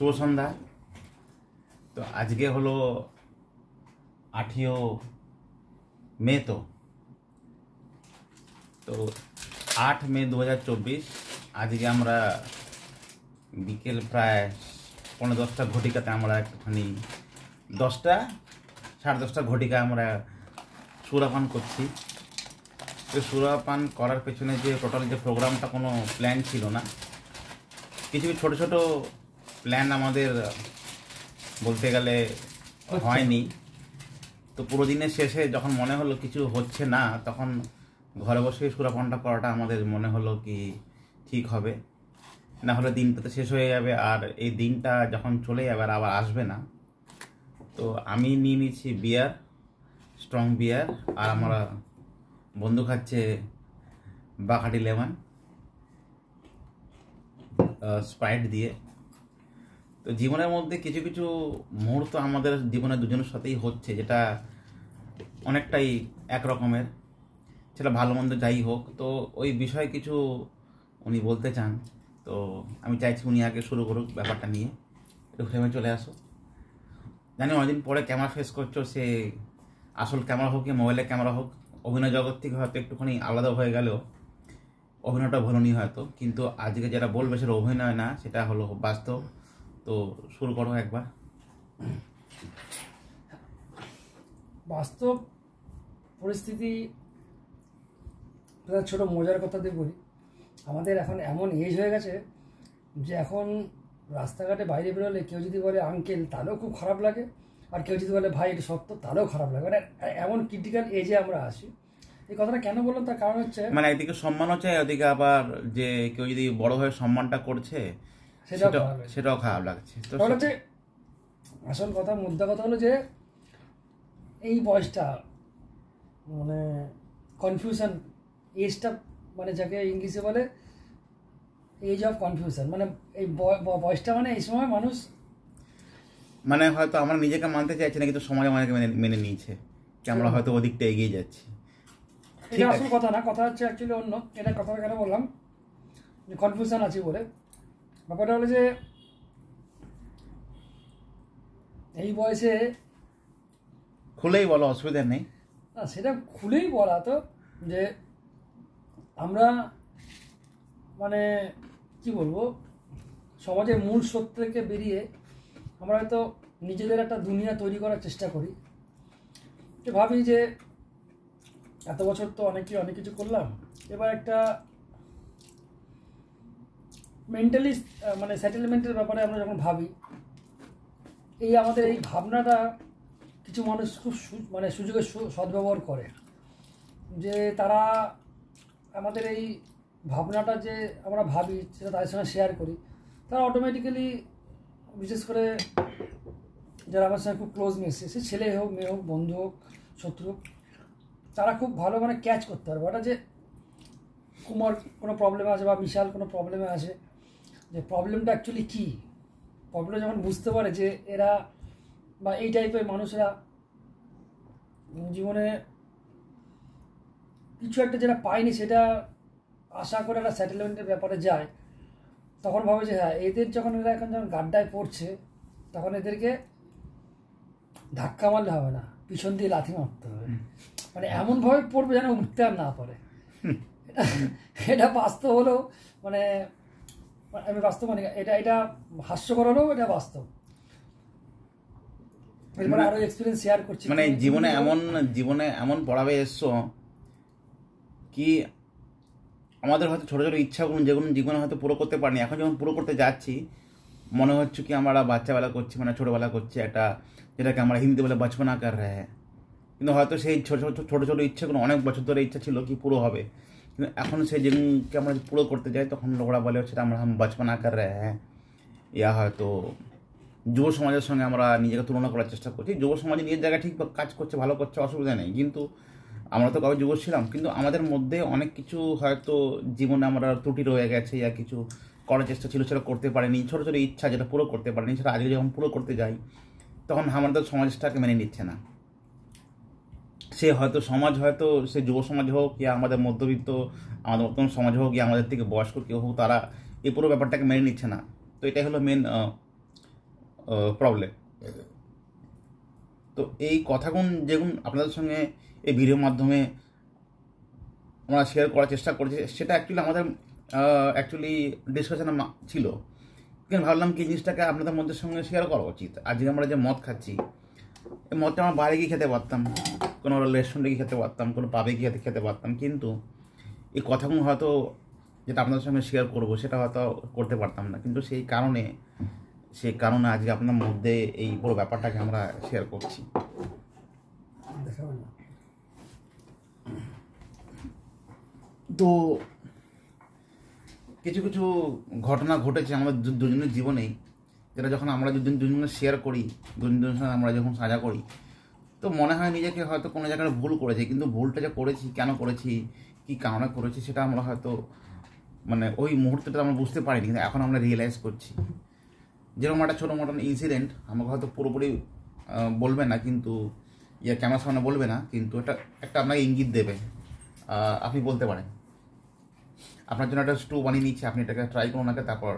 শুভ সন্ধ্যা। তো আজকে হলো 8 মে। তো 8 মে 2024। আজকে আমরা বিকেল প্রায় 10:15 ঘটিকাতে আমরা একটুখানি 10টা-10:30 ঘটিকা আমরা সুরাপান করছি। তো সুরাপান করার পেছনে যে টোটাল যে প্রোগ্রামটা কোনো প্ল্যান ছিল না, কিছু ছোট ছোট প্ল্যান আমাদের বলতে গেলে হয়নি। তো পুরো দিনের শেষে যখন মনে হলো কিছু হচ্ছে না, তখন ঘরে বসে সুরাপানটা করাটা আমাদের মনে হলো কি ঠিক হবে, না হলে দিনটা তো শেষ হয়ে যাবে, আর এই দিনটা যখন চলে যাবে আর আবার আসবে না। তো আমি নিয়ে নিচ্ছি বিয়ার, স্ট্রং বিয়ার, আর আমরা বন্ধু খাচ্ছে বাকাটি লেমন স্প্রাইট দিয়ে। তো জীবনের মধ্যে কিছু কিছু মুহূর্ত আমাদের জীবনে দুজনের সাথেই হচ্ছে, যেটা অনেকটাই একরকমের, সেটা ভালো মন্দ যাই হোক। তো ওই বিষয়ে কিছু উনি বলতে চান। তো আমি চাইছি উনি আগে শুরু করুক ব্যাপারটা নিয়ে। একটু ফ্রেমে চলে আসো। জানি অনেকদিন পরে ক্যামেরা ফেস করছো, সে আসল ক্যামেরা হোক কি মোবাইলের ক্যামেরা হোক, অভিনয় জগৎ থেকে হয়তো একটুখানি আলাদা হয়ে গেলেও অভিনয়টা ভালো নেই হয়তো, কিন্তু আজকে যেটা বলবে সেটা অভিনয় না, সেটা হলো বাস্তব। তো শুরু করো একবার। বাস্তব পরিস্থিতি ছোট মজার কথা দিয়ে বলি। আমাদের এখন এমন এজ হয়ে গেছে যে এখন রাস্তাঘাটে বাইরে বেরোলে কেউ যদি বলে আঙ্কেল, তাহলেও খুব খারাপ লাগে, আর কেউ যদি বলে ভাই এটা সত্য, তাহলেও খারাপ লাগে। মানে এমন ক্রিটিক্যাল এজে আমরা আসি। এই কথাটা কেন বললাম, তার কারণ হচ্ছে মানে একদিকে সম্মানও চাই, ওদিকে আবার যে কেউ যদি বড় হয়ে সম্মানটা করছে সেটাও খারাপ লাগছে। তো হচ্ছে আসল কথা, মুদ্রা কথা হলো যে এই বয়সটা মানে কনফিউশন এজটা, মানে যাকে ইংলিশে বলে এজ অফ কনফিউশন। মানে এই বয়সটা, মানে এই সময় মানুষ মানে হয়তো আমরা নিজেকে মানতে চাইছি না, কিন্তু সমাজ আমাদেরকে মেনে নিয়েছে যে আমরা হয়তো ওদিকটা এগিয়ে যাচ্ছি। এটা আসল কথা না, কথা হচ্ছে অ্যাকচুয়ালি অন্য। এটা কথা কেন বললাম যে কনফিউশন আছে বলে, ব্যাপারটা হলো যে এই বয়সে খুলেই বলো, অসুবিধা নেই। না, সেটা খুলেই বলা তো যে আমরা মানে কি বলবো, সমাজের মূল স্রোত থেকে বেরিয়ে আমরা হয়তো নিজেদের একটা দুনিয়া তৈরি করার চেষ্টা করি। যে ভাবি যে এত বছর তো অনেক কিছু করলাম, এবার একটা মেন্টালি মানে সেটেলমেন্টের ব্যাপারে আমরা যখন ভাবি, এই আমাদের এই ভাবনাটা কিছু মানুষ খুব মানে সুযোগের সদ্ব্যবহার করে, যে তারা আমাদের এই ভাবনাটা যে আমরা ভাবি সেটা তাদের সঙ্গে শেয়ার করি। তারা অটোমেটিক্যালি, বিশেষ করে যারা আমার সঙ্গে খুব ক্লোজ মিশে, সে ছেলে হোক, মেয়ে হোক, বন্ধু হোক, শত্রু হোক, তারা খুব ভালো মানে ক্যাচ করতে পারবে ওটা, যে কুমার কোনো প্রবলেমে আছে বা বিশাল কোনো প্রবলেমে আছে, যে প্রবলেমটা অ্যাকচুয়ালি কী। প্রবলেমটা যখন বুঝতে পারে যে এরা বা এই টাইপের মানুষরা জীবনে কিছু একটা যেটা পায়নি সেটা আশা করে একটা সেটেলমেন্টের ব্যাপারে যায়, তখন ভাবে যে হ্যাঁ, এদের যখন এরা এখন যখন গাড্ডায় পড়ছে, তখন এদেরকে ধাক্কা মারলে হবে না, পিছন দিয়ে লাথি মারতে হবে। মানে এমনভাবে পড়বে যেন উঠতে আর না পারে। এটা বাস্তব হলেও, মানে আমি বাস্তব মানে এটা হাস্যকর হলেও এটা বাস্তব। এরপরে আরো এক্সপিরিয়েন্স শেয়ার করছি। মানে জীবনে এমন পড়াবে এসছো কি, আমাদের হয়তো ছোটো ছোটো ইচ্ছাগুলো যেগুলো জীবনে হয়তো পুরো করতে পারিনি, এখন যখন পুরো করতে যাচ্ছি মনে হচ্ছে কি আমরা বাচ্চাবেলা করছি, মানে ছোটোবেলা করছি একটা, যেটাকে আমরা হিন্দি বলে বাচপনা কর রহে হ্যাঁ। কিন্তু হয়তো সেই ছোটো ছোটো ইচ্ছাগুলো অনেক বছর ধরে ইচ্ছা ছিল কি পুরো হবে, কিন্তু এখন সেই যেগুলোকে আমরা পুরো করতে যাই তখন লোকরা বলে সেটা আমরা বাচপনা কর রহে হ্যাঁ। ইয়া হয়তো যুব সমাজের সঙ্গে আমরা নিজেকে তুলনা করার চেষ্টা করছি। যুব সমাজে নিজের জায়গায় ঠিক কাজ করছে, ভালো করছে, অসুবিধা নেই, কিন্তু আমরা তো কবে যুব ছিলাম, কিন্তু আমাদের মধ্যে অনেক কিছু হয়তো জীবনে আমরা ত্রুটি রয়ে গেছে, ইয়া কিছু করার চেষ্টা ছিল সেটা করতে পারিনি, ছোটো ছোটো ইচ্ছা যেটা পুরো করতে পারিনি সেটা আজকে যখন পুরো করতে যাই তখন আমাদের সমাজটাকে মেনে নিচ্ছে না। সে হয়তো সমাজ, হয়তো সে যুব সমাজ হোক ইয়া আমাদের মধ্যবিত্ত, আমাদের মতন সমাজ হোক ইয়া আমাদের থেকে বয়স্ক কেউ হোক, তারা এই পুরো ব্যাপারটাকে মেনে নিচ্ছে না। তো এটাই হলো মেন প্রবলেম। তো এই কথাগুন যেগুন আপনাদের সঙ্গে এই ভিডিওর মাধ্যমে আমরা শেয়ার করার চেষ্টা করছি, সেটা অ্যাকচুয়ালি আমাদের ডিসকাশনে ছিল, কিন্তু ভাবলাম কি জিনিসটাকে আপনাদের মধ্যে সঙ্গে শেয়ার করা উচিত। আজকে আমরা যে মদ খাচ্ছি, এই মদটা আমরা বাইরে গিয়ে খেতে পারতাম, কোনো রেস্টুরেন্টে গিয়ে খেতে পারতাম, কোনো পাবে গিয়ে খেতে পারতাম, কিন্তু এই কথাগুলো হয়তো যেটা আপনাদের সঙ্গে শেয়ার করবো সেটা হয়তো করতে পারতাম না। কিন্তু সেই কারণে আজকে আপনার মধ্যে এই পুরো ব্যাপারটাকে আমরা শেয়ার করছি। তো কিছু কিছু ঘটনা ঘটেছে আমাদের দুজনের জীবনেই, যেটা যখন আমরা দুজনে শেয়ার করি, দুজনের সঙ্গে আমরা যখন সাজা করি, তো মনে হয় নিজেকে হয়তো কোনো জায়গায় ভুল করেছি, কিন্তু ভুলটা যে করেছি, কেন করেছি, কী কারণে করেছি, সেটা আমরা হয়তো মানে ওই মুহূর্তটা আমরা বুঝতে পারিনি, কিন্তু এখন আমরা রিয়েলাইজ করছি। যেরকম একটা ছোটো মোটো ইনসিডেন্ট আমাকে হয়তো পুরোপুরি বলবে না, কিন্তু ক্যামেরার সামনে বলবে না, কিন্তু একটা আপনাকে ইঙ্গিত দেবে, আপনি বলতে পারেন। আপনার জন্য একটা স্টু বানিয়ে নিচ্ছে, আপনি এটাকে ট্রাই করুন আগে, তারপর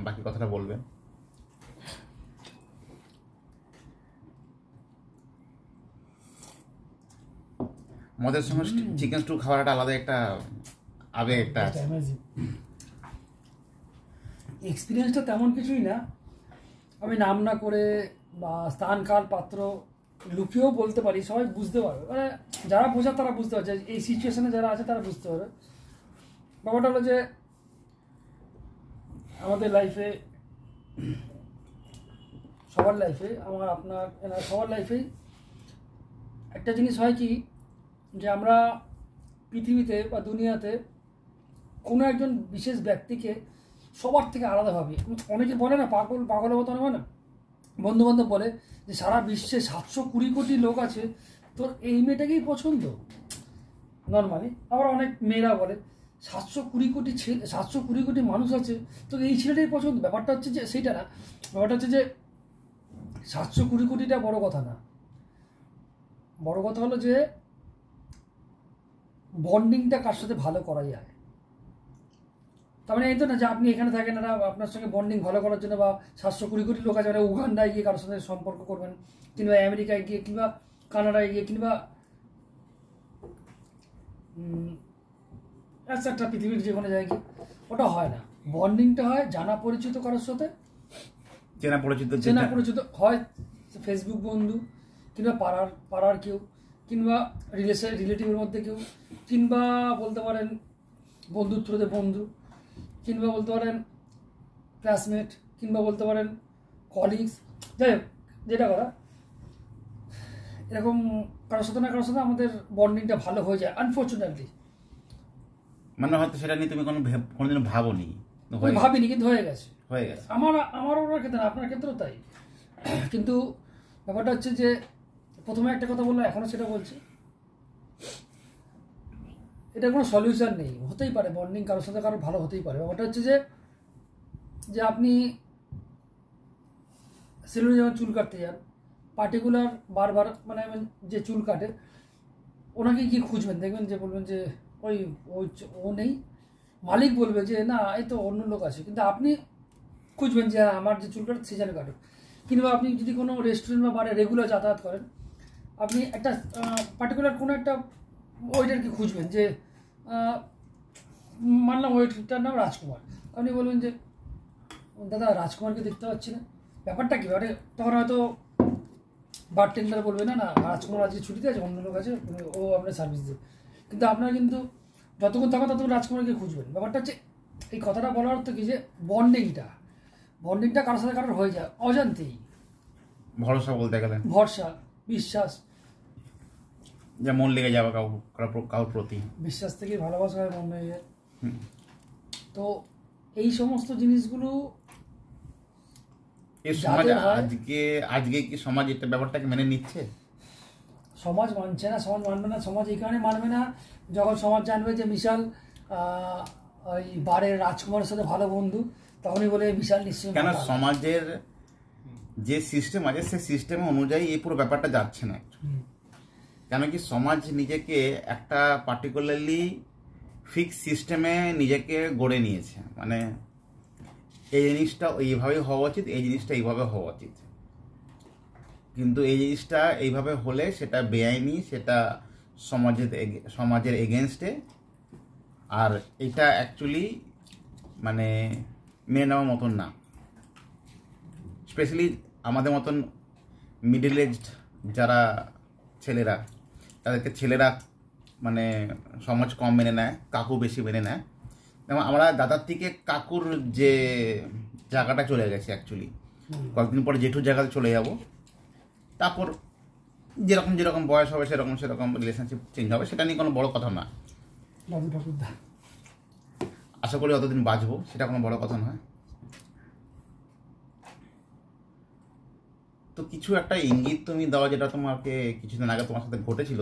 বাকি কথাটা বলবেন। মদের সঙ্গে চিকেন স্টু খাওয়ার একটা আলাদা একটা আবেগ একটা আছে। এক্সপিরিয়েন্সটা তেমন কিছুই না, আমি নাম না করে বা স্থান কাল পাত্র লুকিয়েও বলতে পারি, সবাই বুঝতে পারবে, মানে যারা বোঝার তারা বুঝতে পারছে, এই সিচুয়েশনে যারা আছে তারা বুঝতে পারবে। ব্যাপারটা হলো যে আমাদের লাইফে, সবার লাইফে, আমার আপনার সবার লাইফেই একটা জিনিস হয় কি, যে আমরা পৃথিবীতে বা দুনিয়াতে কোনো একজন বিশেষ ব্যক্তিকে সবার থেকে আলাদা ভাবি। অনেকে বলে না, পাগলের মতো হয় না, বন্ধুবান্ধব বলে যে সারা বিশ্বে 720 কোটি লোক আছে, তোর এই মেয়েটাকেই পছন্দ নর্মালি। আবার অনেক মেয়েরা বলে 720 কোটি মানুষ আছে, তো এই ছেলেটাই পছন্দ। ব্যাপারটা হচ্ছে যে সেইটা না, ব্যাপারটা হচ্ছে যে 720 কোটিটা বড় কথা না, বড় কথা হলো যে বন্ডিংটা কার সাথে ভালো করা যায়। তার মানে এই তো না যে আপনি এখানে থাকেন না, আপনার সঙ্গে বন্ডিং ভালো করার জন্য বা 720 কোটি লোক আছে, মানে উগান্ডায় গিয়ে কারোর সাথে সম্পর্ক করবেন, কিংবা আমেরিকায় গিয়ে, কিংবা কানাডায় গিয়ে, কিংবা একটা পৃথিবীর যে কোনো জায়গায়, ওটা হয় না। বন্ডিংটা হয় জানা পরিচিত কারোর সাথে, চেনা পরিচিত হয়, ফেসবুক বন্ধু, কিংবা পাড়ার কেউ, কিংবা রিলেটিভের মধ্যে কেউ, কিংবা বলতে পারেন বন্ধুর থ্রুতে বন্ধু, কিংবা বলতে পারেন ক্লাসমেট, কিংবা বলতে পারেন কলিগস, যাই হোক যেটা করা, এরকম কারোর সাথে না কারোর সাথে আমাদের বন্ডিংটা ভালো হয়ে যায় আনফর্চুনেটলি। মানে হয়তো সেটা নিয়ে তুমি কোনোদিন ভাবিনি, কিন্তু হয়ে গেছে। আমার ওর ক্ষেত্রে না, আপনার ক্ষেত্রেও তাই। কিন্তু ব্যাপারটা হচ্ছে যে প্রথমে একটা কথা বললাম, এখনো সেটা বলছি, এটা কোনো সলিউশন নেই, হতেই পারে বন্ডিং কারোর সাথে কারোর ভালো হতেই পারে। ব্যাপারটা হচ্ছে যে আপনি সেলুনে যখন চুল কাটতে যান, পার্টিকুলার বারবার মানে যে চুল কাটে ওনাকে গিয়ে খুঁজবেন, দেখবেন যে বলবেন যে ও নেই, মালিক বলবে যে না এই তো অন্য লোক আছে, কিন্তু আপনি খুঁজবেন যে আমার যে চুল কাটে সে যেন কাটুক। কিংবা আপনি যদি কোনো রেস্টুরেন্ট বা বারে রেগুলার যাতায়াত করেন, আপনি একটা পার্টিকুলার কোনো একটা ওয়েটারকে খুঁজবেন, যে মানলাম ওয়েটারটার নাম রাজকুমার, আপনি বলবেন যে দাদা রাজকুমারকে দেখতে পাচ্ছি না, ব্যাপারটা কী? মানে তখন হয়তো বারটেন্ডার বলবে না রাজকুমার আজকে ছুটিতে আছে, অন্য লোক আছে, ও আপনার সার্ভিস দেবে। কিন্তু আপনারা কিন্তু যতক্ষণ থাকা ততক্ষণ রাজকুমারকে খুঁজবেন। ব্যাপারটা হচ্ছে এই কথাটা বলার অর্থ কি, যে বন্ডিংটা কারোর সাথে কারোর হয়ে যায় অজান্তেই। ভরসা বলতে গেলে ভরসা, বিশ্বাস, যা মন লেগে যাবে কারোর প্রতি, বিশ্বাস থেকে ভালোবাসা হয়, মন হয়ে যায়। তো এই সমস্ত জিনিসগুলো এই সমাজ আজকে কি সমাজ এটা ব্যাপারটাকে মেনে নিচ্ছে? সমাজ মানছে না, সমাজ মানবে না। সমাজ এই কারণে মানবে না, যখন সমাজ জানবে যে বিশাল ওই বারের রাজকুমারের সাথে ভালো বন্ধু, তখনই বলে বিশাল নিশ্চয়ই। কেন সমাজের যে সিস্টেম আছে সেই সিস্টেম অনুযায়ী এই পুরো ব্যাপারটা যাচ্ছে না। কেন কি সমাজ নিজেকে একটা পার্টিকুলারলি ফিক্স সিস্টেমে নিজেকে গড়ে নিয়েছে, মানে এই জিনিসটা এইভাবেই হওয়া উচিত, এই জিনিসটা এইভাবে হওয়া উচিত, কিন্তু এই জিনিসটা এইভাবে হলে সেটা বেআইনি, সেটা সমাজের এগেনস্টে, আর এটা অ্যাকচুয়ালি মানে মেনে নেওয়ার মতন না। স্পেশালি আমাদের মতন মিডল এজড যারা ছেলেরা, তাদেরকে ছেলেরা মানে সমাজ কম মেনে নেয়, কাকু বেশি মেনে নেয়। যেমন আমরা দাদার থেকে কাকুর যে জায়গাটা চলে গেছে, অ্যাকচুয়ালি কয়েকদিন পরে জেঠুর জায়গাতে চলে যাব, তারপর যেরকম যেরকম বয়স হবে সেরকম সেরকম রিলেশনশিপ চেঞ্জ হবে, সেটা নিয়ে কোনো বড় কথা না। আশা করি অতদিন বাঁচবো, সেটা কোনো বড় কথা নয়। তো কিছু একটা ইঙ্গিত তুমি দাও যেটা তোমাকে কিছুদিন আগে তোমার সাথে ঘটেছিল,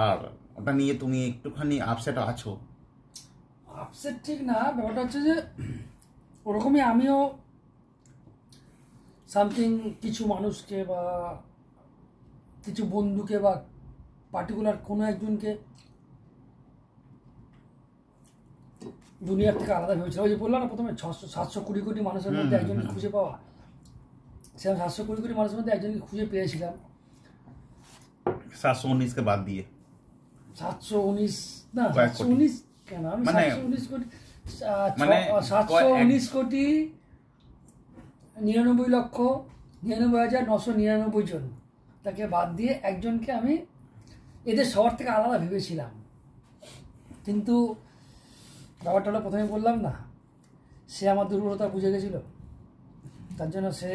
আর ওটা নিয়ে তুমি একটুখানি আপসেট আছো। আপসেট ঠিক না, ব্যাপারটা হচ্ছে যে ওরকমই আমিও সামথিং কিছু মানুষকে বা কিছু বন্ধুকে বা পার্টিকুলার কোনো একজনকে দুনিয়ার থেকে আলাদা ভেবেছিল। ওই যে বললাম না প্রথমে 720 কোটি মানুষের মধ্যে একজনকে খুঁজে পাওয়া, সেরকম 720 কোটি মানুষের মধ্যে একজনকে খুঁজে পেয়েছিলাম। 719কে বাদ দিয়ে 719 না, 719 কেন, আমি 719 কোটি 719 কোটি 99,99,999 জন, তাকে বাদ দিয়ে একজনকে আমি এদের সবার থেকে আলাদা ভেবেছিলাম। কিন্তু ব্যাপারটা হলো প্রথমে বললাম না, সে আমার দুর্বলতা বুঝে গেছিল, তার জন্য সে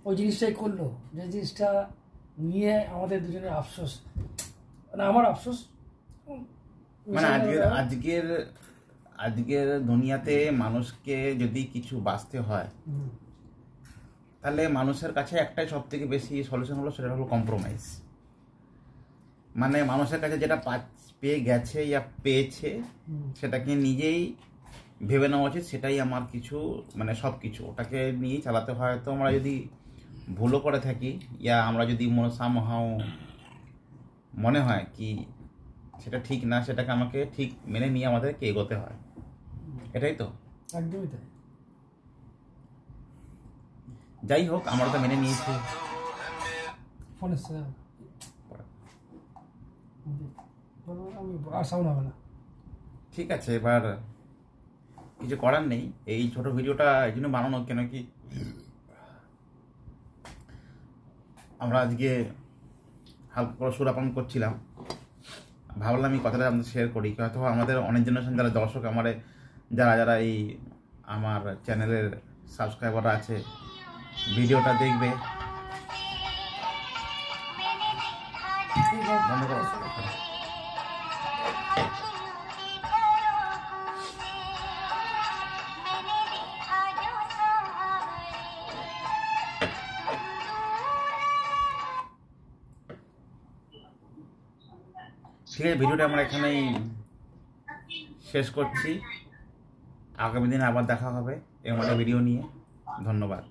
ওই জিনিসটাই করলো, যে জিনিসটা নিয়ে আমাদের দুজনের আফসোস, মানে আমার আফসোস। মানে আজকের দুনিয়াতে মানুষকে যদি কিছু বাঁচতে হয়, তাহলে মানুষের কাছে একটাই সব থেকে বেশি সলিউশন হলো, সেটা হলো কম্প্রোমাইজ। মানে মানুষের কাছে যেটা পেয়ে গেছে ইয়া পেয়েছে, সেটাকে নিজেই ভেবে নেওয়া উচিত, সেটাই আমার কিছু মানে সব কিছু, ওটাকে নিয়েই চালাতে হয়। তো আমরা যদি ভুলও করে থাকি, ইয়া আমরা যদি সামহাও মনে হয় কি সেটা ঠিক না, সেটাকে আমাকে ঠিক মেনে নিয়ে আমাদেরকে এগোতে হয়, এটাই তো। একদমই তাই। যাই হোক, আমরা তো মেনে নিয়েছি। ফোনে আর সাউন্ড হবে না, ঠিক আছে, এবার কিছু করার নেই। এই ছোট ভিডিওটা এই জন্য বানানো, কেন কি আমরা আজকে হালকা করে সুরাপান করছিলাম, ভাবলাম এই কথাটা আমাদের শেয়ার করি। হয়তো আমাদের অনেক জেনারেশন যারা দর্শক, যারা এই আমার চ্যানেলের সাবস্ক্রাইবার আছে, ভিডিওটা দেখবে। ঠিক আছে, ভিডিওটা আমরা এখানেই শেষ করছি। আগামী দিনে আবার দেখা হবে এরকম একটা ভিডিও নিয়ে। ধন্যবাদ।